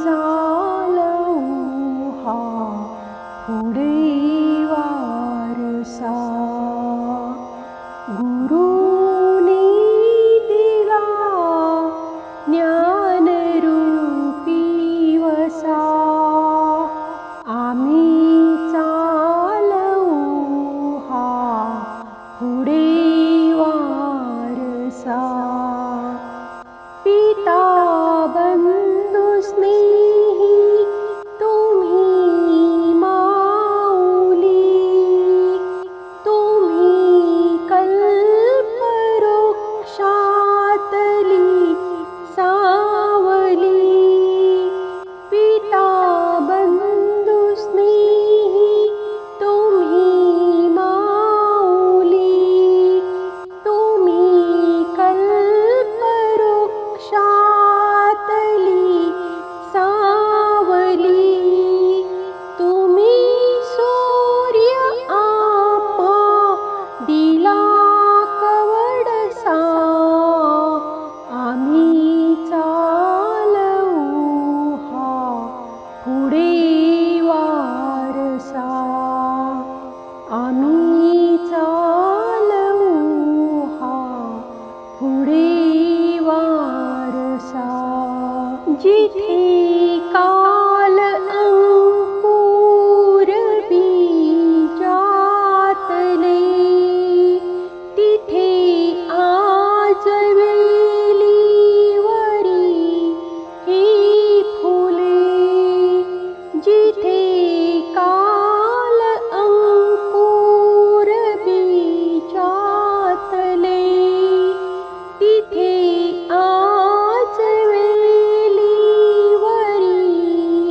चालवू हा पुढे वारसा। गुरुनी दिला ज्ञानरूपी वसा, आम्ही चालवू हा पुढे वारसा। पिता बंधू स्नेही तुम्ही माऊली, तुम्ही कल्पवृक्षातली सावली। पिता बंधू स्नेही तुम्ही माऊली, तुम्ही कल्पवृक्षातली सावली। तुम्ही सूर्य आम्हा दिला कवडसा, आम्ही चालवू हा पुढे वारसा। आम्ही चालवू हा पुढे वारसा। जिथे काल अंकुर बीजातले, तिथे आज वेलीवरी ही फुले। जिथे काल अंकुर बीजातले, तिथे आज वेलीवरी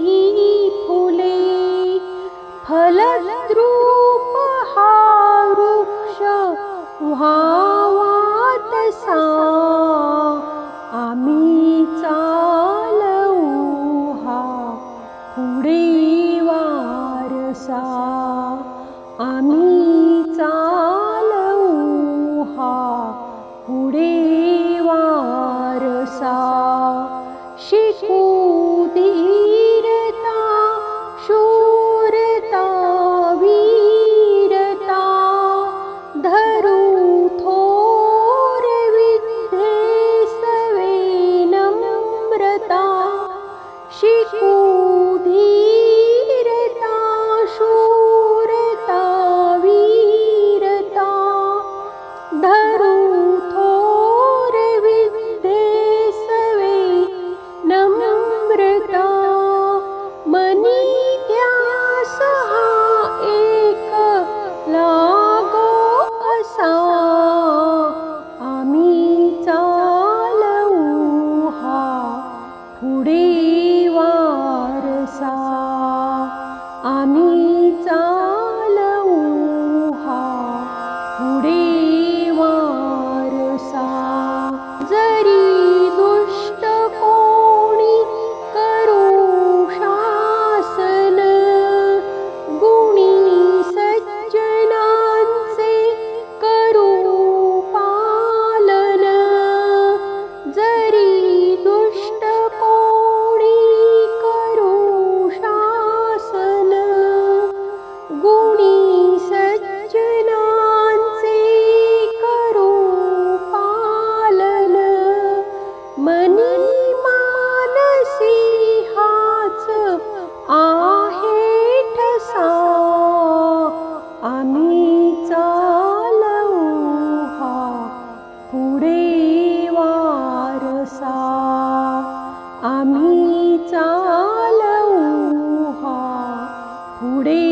ही फुले। फलद्रूप हा वृक्ष व्हावा तसा, आम्ही चालवू हा पुढे वारसा। आम्ही चालवू हा पुढे वारसा। शिकू धीरता शूरता वीरता, धरू थोर विद्येसवे नम्रता। शिकू धीरता शूरता वीरता, धरू थोर विद्येसवे नम्रता। मनी ध्यास हा एक लागो असा, आम्ही चालवू हा पुढे वारसा। आम्ही चालवू हा पुढे वारसा। जरी दुष्ट कोणी करू शासन, गुणी सज्जनांचे करू पालन। जरी दुष्ट कोणी करू शासन, गुणी सज्जनांचे करू पालन। मनी मानसी हाच आहे ठसा, आम्ही चालवू हा पुढे वारसा। आम्ही चालवू हा पुढे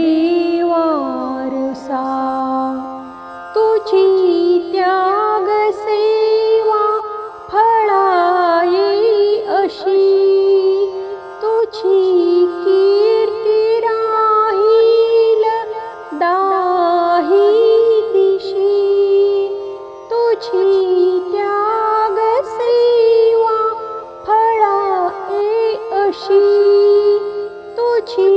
वारसा। तुझी त्याग सेवा फळाई अशी, तुझी कीर्ती राहील दाही दिशी। तुझी त्याग सेवा फळाई अशी, तुझी